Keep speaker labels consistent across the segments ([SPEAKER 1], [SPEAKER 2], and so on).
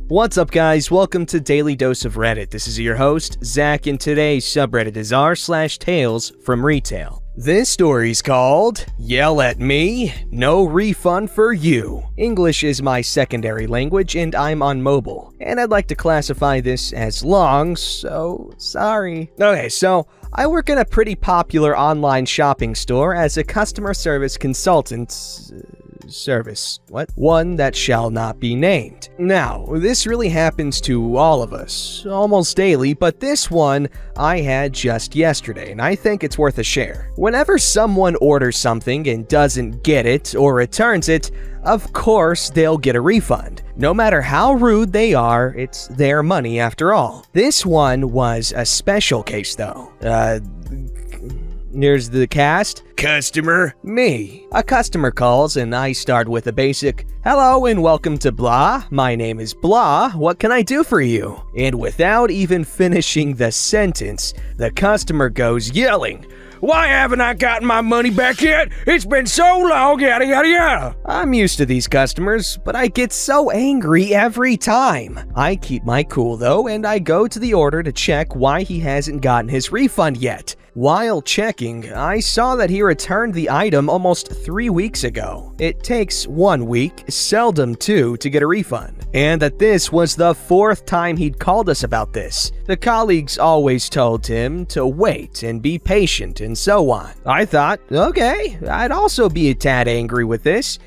[SPEAKER 1] What's up, guys? Welcome to Daily Dose of Reddit. This is your host, Zach, and today's subreddit is r/tales from retail. This story's called Yell at Me, No Refund for You. English is my secondary language and I'm on mobile, and I'd like to classify this as long, so sorry. Okay, so I work in a pretty popular online shopping store as a customer service consultant. One that shall not be named. Now, this really happens to all of us, almost daily, but this one I had just yesterday, and I think it's worth a share. Whenever someone orders something and doesn't get it or returns it, of course they'll get a refund. No matter how rude they are, it's their money after all. This one was a special case though. Here's the cast. Customer, me. A customer calls and I start with a basic, "Hello and welcome to blah. My name is blah. What can I do for you?" And without even finishing the sentence, the customer goes yelling, "Why haven't I gotten my money back yet? It's been so long, yada yada yada." I'm used to these customers, but I get so angry every time. I keep my cool though, and I go to the order to check why he hasn't gotten his refund yet. While checking, I saw that he returned the item almost 3 weeks ago. It takes 1 week, seldom 2, to get a refund, and that this was the 4th time he'd called us about this. The colleagues always told him to wait and be patient and so on. I thought, okay, I'd also be a tad angry with this.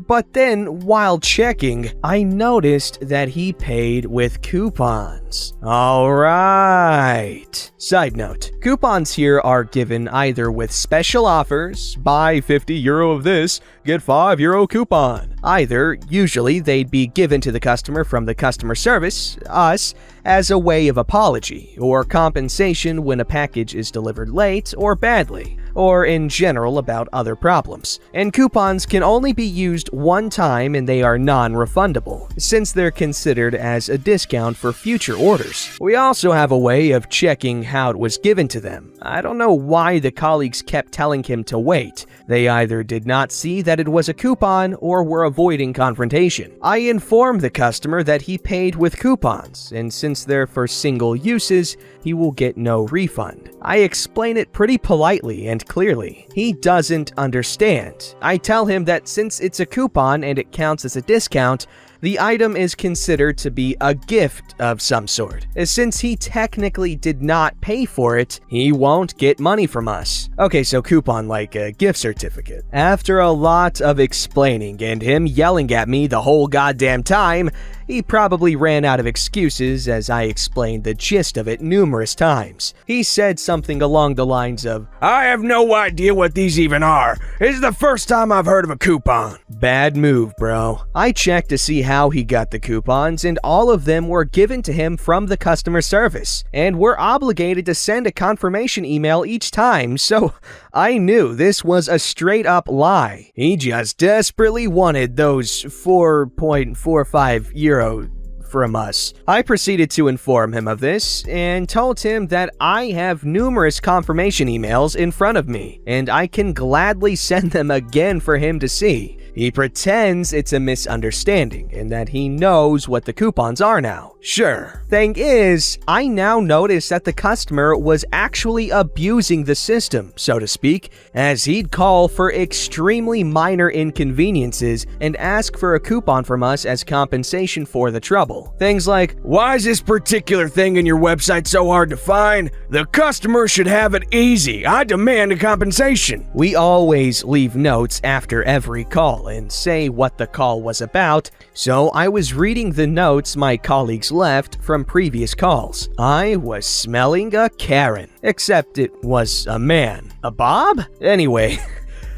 [SPEAKER 1] But then, while checking, I noticed that he paid with coupons. Alright. Side note, coupons here are given either with special offers, buy €50 of this, get €5 coupon. Either, usually they'd be given to the customer from the customer service, us, as a way of apology or compensation when a package is delivered late or badly, or in general about other problems. And coupons can only be used one time and they are non-refundable, since they're considered as a discount for future orders. We also have a way of checking how it was given to them. I don't know why the colleagues kept telling him to wait. They either did not see that it was a coupon or were avoiding confrontation. I informed the customer that he paid with coupons, and since they're for single uses, he will get no refund. I explain it pretty politely and clearly. He doesn't understand. I tell him that since it's a coupon and it counts as a discount, the item is considered to be a gift of some sort. Since he technically did not pay for it, he won't get money from us. Okay, so coupon like a gift certificate. After a lot of explaining and him yelling at me the whole goddamn time, he probably ran out of excuses as I explained the gist of it numerous times. He said something along the lines of, "I have no idea what these even are. This is the first time I've heard of a coupon." Bad move, bro. I checked to see how he got the coupons, and all of them were given to him from the customer service, and we're obligated to send a confirmation email each time, so I knew this was a straight up lie. He just desperately wanted those 4.45 euro from us. I proceeded to inform him of this and told him that I have numerous confirmation emails in front of me, and I can gladly send them again for him to see. He pretends it's a misunderstanding and that he knows what the coupons are now. Sure. Thing is, I now notice that the customer was actually abusing the system, so to speak, as he'd call for extremely minor inconveniences and ask for a coupon from us as compensation for the trouble. Things like, "Why is this particular thing in your website so hard to find? The customer should have it easy. I demand a compensation." We always leave notes after every call and say what the call was about, so I was reading the notes my colleagues left from previous calls. I was smelling a Karen, except it was a man. A Bob? Anyway,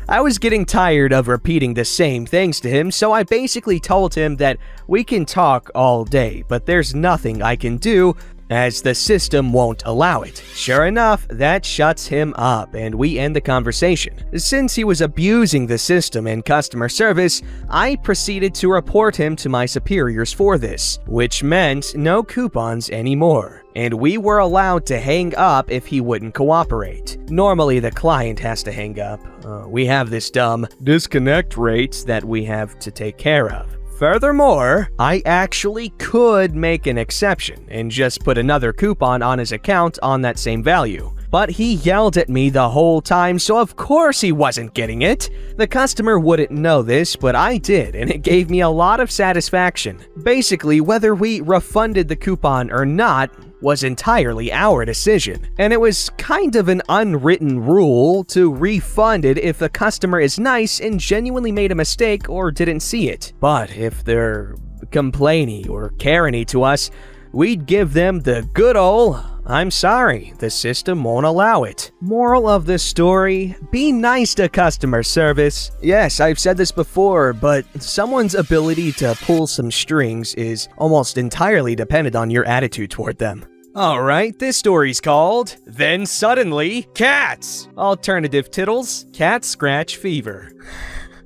[SPEAKER 1] I was getting tired of repeating the same things to him, so I basically told him that we can talk all day, but there's nothing I can do as the system won't allow it. Sure enough, that shuts him up and we end the conversation. Since he was abusing the system and customer service, I proceeded to report him to my superiors for this, which meant no coupons anymore. And we were allowed to hang up if he wouldn't cooperate. Normally the client has to hang up. We have this dumb disconnect rate that we have to take care of. Furthermore, I actually could make an exception and just put another coupon on his account on that same value. But he yelled at me the whole time, so of course he wasn't getting it. The customer wouldn't know this, but I did, and it gave me a lot of satisfaction. Basically, whether we refunded the coupon or not was entirely our decision, and it was kind of an unwritten rule to refund it if the customer is nice and genuinely made a mistake or didn't see it. But if they're complainy or cariny to us, we'd give them the good ol' "I'm sorry, the system won't allow it." Moral of the story, be nice to customer service. Yes, I've said this before, but someone's ability to pull some strings is almost entirely dependent on your attitude toward them. Alright, this story's called Then Suddenly, Cats! Alternative tittles, Cat Scratch Fever.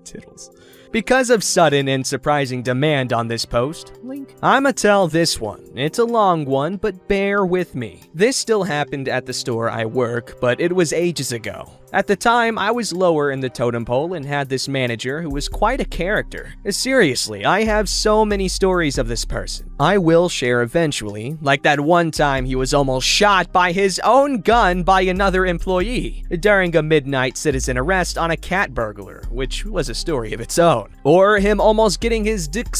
[SPEAKER 1] Tittles. Because of sudden and surprising demand on this post, I'ma tell this one. It's a long one, but bear with me. This still happened at the store I work, but it was ages ago. At the time, I was lower in the totem pole and had this manager who was quite a character. Seriously, I have so many stories of this person. I will share eventually, like that one time he was almost shot by his own gun by another employee during a midnight citizen arrest on a cat burglar, which was a story of its own. Or him almost getting his dick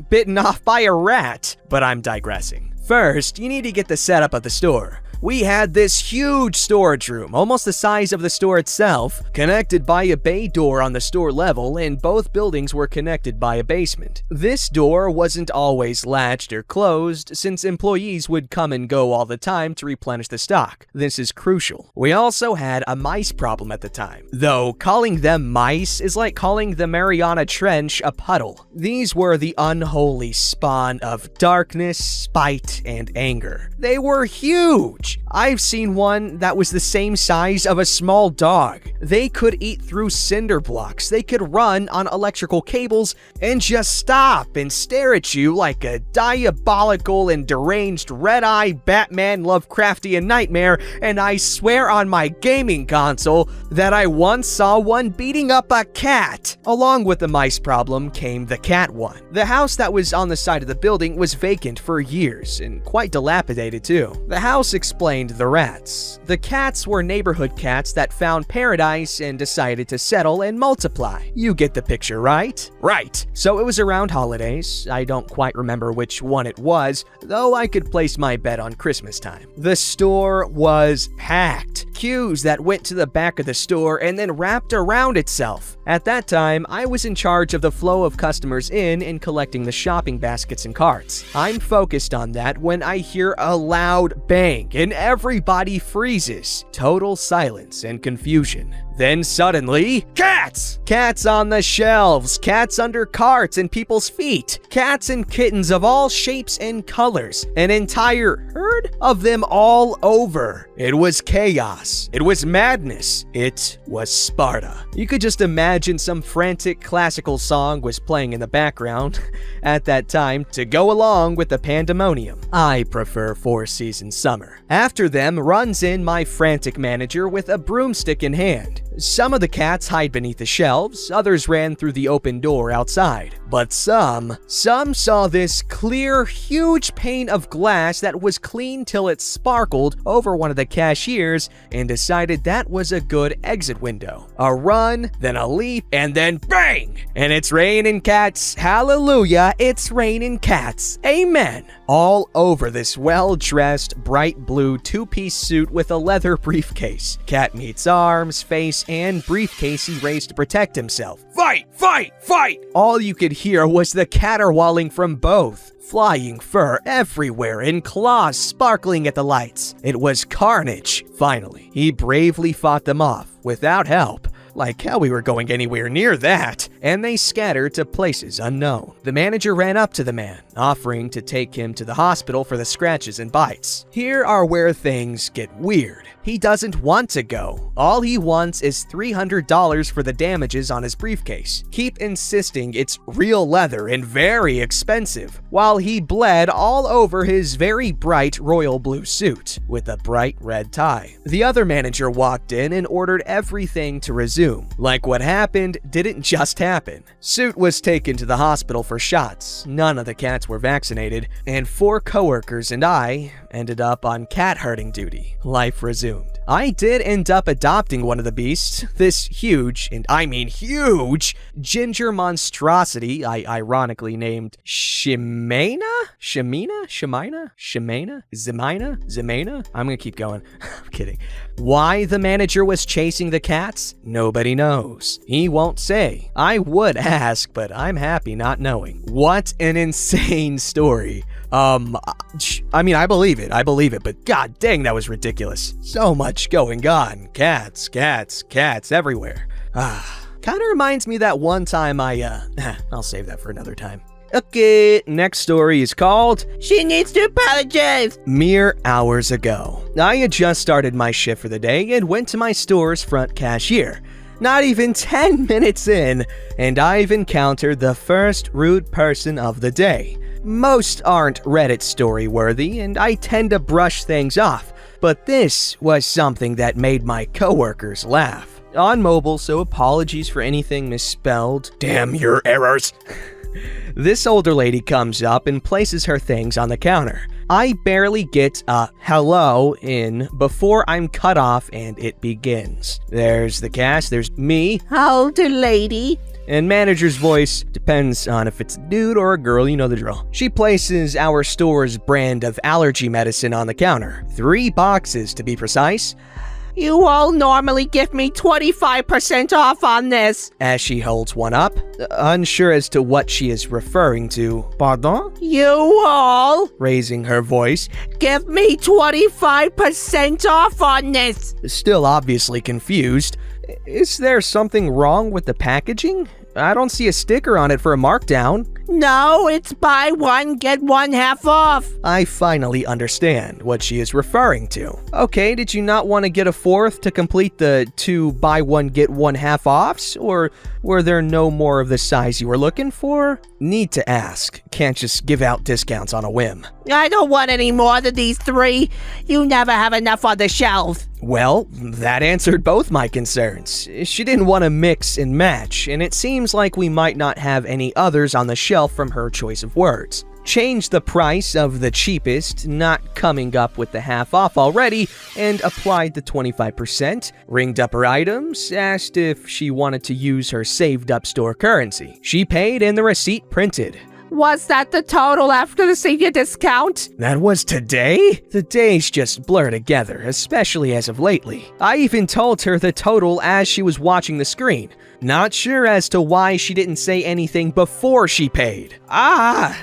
[SPEAKER 1] bitten off by a rat, but I'm digressing. First, you need to get the setup of the store. We had this huge storage room, almost the size of the store itself, connected by a bay door on the store level, and both buildings were connected by a basement. This door wasn't always latched or closed, since employees would come and go all the time to replenish the stock. This is crucial. We also had a mice problem at the time, though calling them mice is like calling the Mariana Trench a puddle. These were the unholy spawn of darkness, spite, and anger. They were huge! I've seen one that was the same size of a small dog. They could eat through cinder blocks, they could run on electrical cables, and just stop and stare at you like a diabolical and deranged red-eye Batman Lovecraftian nightmare, and I swear on my gaming console that I once saw one beating up a cat. Along with the mice problem came the cat one. The house that was on the side of the building was vacant for years, and quite dilapidated too. The house explained the rats. The cats were neighborhood cats that found paradise and decided to settle and multiply. You get the picture, right? Right. So it was around holidays. I don't quite remember which one it was, though I could place my bet on Christmas time. The store was packed. Queues that went to the back of the store and then wrapped around itself. At that time, I was in charge of the flow of customers in and collecting the shopping baskets and carts. I'm focused on that when I hear a loud bang and everybody freezes. Total silence and confusion. Then suddenly, cats! Cats on the shelves, cats under carts and people's feet, cats and kittens of all shapes and colors, an entire herd of them all over. It was chaos. It was madness. It was Sparta. You could just imagine some frantic classical song was playing in the background at that time to go along with the pandemonium. I prefer Four Seasons Summer. After them runs in my frantic manager with a broomstick in hand. Some of the cats hide beneath the shelves, others ran through the open door outside. But some saw this clear, huge pane of glass that was clean till it sparkled over one of the cashiers and decided that was a good exit window. A run, then a leap, and then bang! And it's raining cats. Hallelujah, it's raining cats. Amen. All over this well-dressed, bright blue two-piece suit with a leather briefcase. Cat meat's arms, face, and briefcase he raised to protect himself. Fight! Fight! Fight! All you could hear was the caterwauling from both. Flying fur everywhere and claws sparkling at the lights. It was carnage. Finally, he bravely fought them off without help. Like how we were going anywhere near that, and they scattered to places unknown. The manager ran up to the man, offering to take him to the hospital for the scratches and bites. Here are where things get weird. He doesn't want to go. All he wants is $300 for the damages on his briefcase. Keep insisting it's real leather and very expensive, while he bled all over his very bright royal blue suit with a bright red tie. The other manager walked in and ordered everything to resume. resume. Like what happened didn't just happen. Suit was taken to the hospital for shots, none of the cats were vaccinated, and 4 coworkers and I ended up on cat herding duty. Life resumed. I did end up adopting one of the beasts, this huge, and I mean huge, ginger monstrosity I ironically named Shemina? Zemina? I'm gonna keep going. I'm kidding. Why the manager was chasing the cats? Nobody knows. He won't say. I would ask, but I'm happy not knowing. What an insane story. I mean, I believe it, but god dang, that was ridiculous. So much going on. Cats everywhere. Kinda reminds me that one time I'll save that for another time. Okay, next story is called
[SPEAKER 2] She Needs to Apologize.
[SPEAKER 1] Mere hours ago. I had just started my shift for the day and went to my store's front cashier. Not even 10 minutes in, and I've encountered the first rude person of the day. Most aren't Reddit story worthy, and I tend to brush things off, but this was something that made my coworkers laugh. On mobile, so apologies for anything misspelled. Damn your errors. This older lady comes up and places her things on the counter. I barely get a hello in before I'm cut off and it begins. There's the cast, there's me.
[SPEAKER 2] Older lady.
[SPEAKER 1] And manager's voice, depends on if it's a dude or a girl, you know the drill. She places our store's brand of allergy medicine on the counter. 3 boxes to be precise.
[SPEAKER 2] You all normally give me 25% off on this.
[SPEAKER 1] As she holds one up, unsure as to what she is referring to. Pardon?
[SPEAKER 2] You all
[SPEAKER 1] Raising her voice,
[SPEAKER 2] give me 25% off on this.
[SPEAKER 1] still obviously confused. Is there something wrong with the packaging? I don't see a sticker on it for a markdown.
[SPEAKER 2] No, it's buy one, get one half off.
[SPEAKER 1] I finally understand what she is referring to. Okay, did you not want to get a 4th to complete the 2 buy one, get one half offs? Or were there no more of the size you were looking for? Need to ask. Can't just give out discounts on a whim.
[SPEAKER 2] I don't want any more than these 3. You never have enough on the shelf.
[SPEAKER 1] Well, that answered both my concerns. She didn't want to mix and match, and it seems like we might not have any others on the shelf from her choice of words. Changed the price of the cheapest, not coming up with the half off already, and applied the 25%, ringed up her items, asked if she wanted to use her saved up store currency. She paid and the receipt printed.
[SPEAKER 2] Was that the total after the senior discount?
[SPEAKER 1] That was today? The days just blur together, especially as of lately. I even told her the total as she was watching the screen. Not sure as to why she didn't say anything before she paid.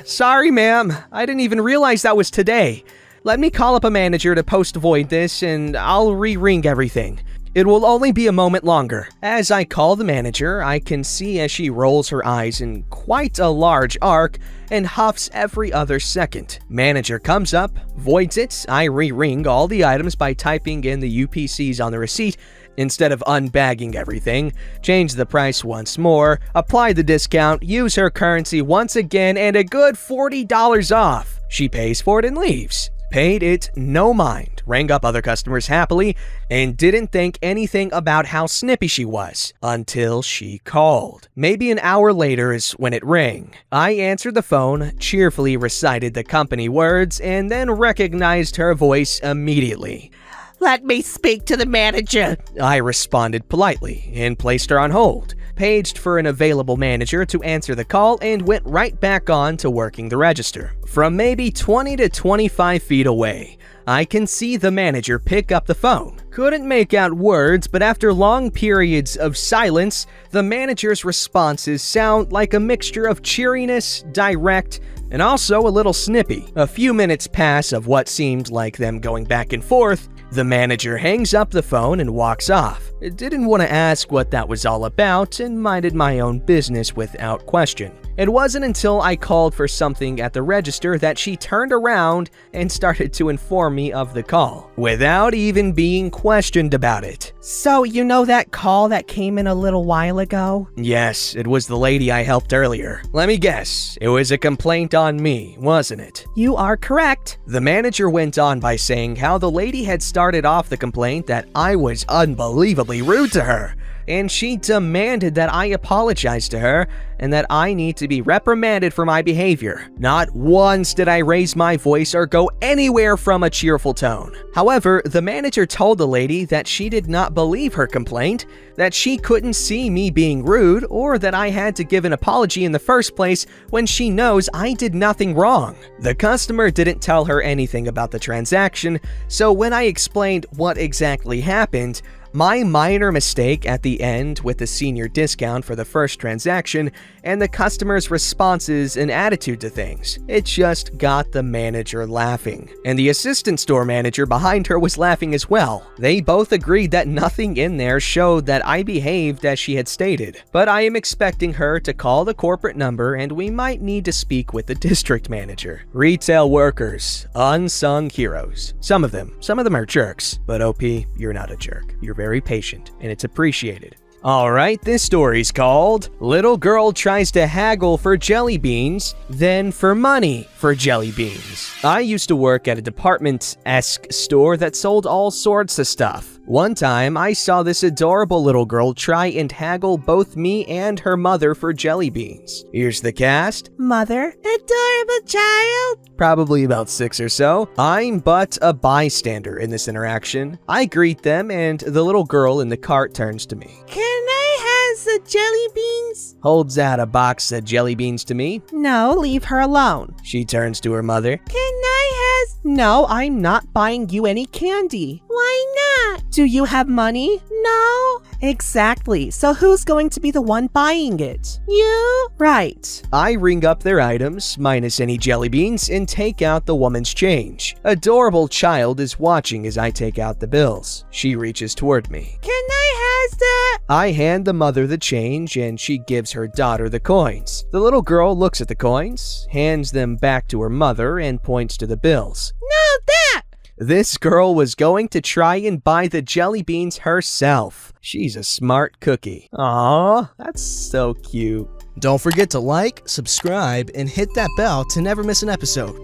[SPEAKER 1] Sorry ma'am, I didn't even realize that was today. Let me call up a manager to post-void this and I'll re-ring everything. It will only be a moment longer. As I call the manager, I can see as she rolls her eyes in quite a large arc and huffs every other second. Manager comes up, voids it, I re-ring all the items by typing in the UPCs on the receipt instead of unbagging everything, change the price once more, apply the discount, use her currency once again, and a good $40 off. She pays for it and leaves. Paid it no mind, rang up other customers happily, and didn't think anything about how snippy she was until she called. Maybe an hour later is when it rang. I answered the phone, cheerfully recited the company words, and then recognized her voice immediately.
[SPEAKER 2] Let me speak to the manager.
[SPEAKER 1] I responded politely and placed her on hold, paged for an available manager to answer the call, and went right back on to working the register. From maybe 20 to 25 feet away, I can see the manager pick up the phone. Couldn't make out words, but after long periods of silence, the manager's responses sound like a mixture of cheeriness, direct, and also a little snippy. A few minutes pass of what seemed like them going back and forth. The manager hangs up the phone and walks off. Didn't want to ask what that was all about and minded my own business without question. It wasn't until I called for something at the register that she turned around and started to inform me of the call, without even being questioned about it.
[SPEAKER 2] So you know that call that came in a little while ago?
[SPEAKER 1] Yes, it was the lady I helped earlier. Let me guess, it was a complaint on me, wasn't it?
[SPEAKER 2] You are correct.
[SPEAKER 1] The manager went on by saying how the lady had started off the complaint that I was unbelievably rude to her. and she demanded that I apologize to her and that I need to be reprimanded for my behavior. Not once did I raise my voice or go anywhere from a cheerful tone. However, the manager told the lady that she did not believe her complaint, that she couldn't see me being rude, or that I had to give an apology in the first place when she knows I did nothing wrong. The customer didn't tell her anything about the transaction, so when I explained what exactly happened, my minor mistake at the end with the senior discount for the first transaction, and the customer's responses and attitude to things, it just got the manager laughing. And the assistant store manager behind her was laughing as well. They both agreed that nothing in there showed that I behaved as she had stated. But I am expecting her to call the corporate number, and we might need to speak with the district manager. Retail workers, unsung heroes. Some of them are jerks. But OP, you're not a jerk. You're very patient, and it's appreciated. Alright, this story's called Little Girl Tries to Haggle for Jelly Beans, Then for Money for Jelly Beans. I used to work at a department-esque store that sold all sorts of stuff. One time, I saw this adorable little girl try and haggle both me and her mother for jelly beans. Here's the cast.
[SPEAKER 2] Mother, adorable child.
[SPEAKER 1] Probably about 6 or so. I'm but a bystander in this interaction. I greet them, and the little girl in the cart turns to me.
[SPEAKER 2] Can I have the jelly beans?
[SPEAKER 1] Holds out a box of jelly beans to me.
[SPEAKER 2] No, leave her alone.
[SPEAKER 1] She turns to her mother.
[SPEAKER 2] Can I have... No, I'm not buying you any candy. Why not? Do you have money? No. Exactly. So who's going to be the one buying it? You? Right.
[SPEAKER 1] I ring up their items, minus any jelly beans, and take out the woman's change. Adorable child is watching as I take out the bills. She reaches toward me.
[SPEAKER 2] Can I have that?
[SPEAKER 1] I hand the mother the change, and she gives her daughter the coins. The little girl looks at the coins, hands them back to her mother, and points to the bills.
[SPEAKER 2] No, that!
[SPEAKER 1] This girl was going to try and buy the jelly beans herself. She's a smart cookie. Aww, that's so cute.
[SPEAKER 3] Don't forget to like, subscribe, and hit that bell to never miss an episode.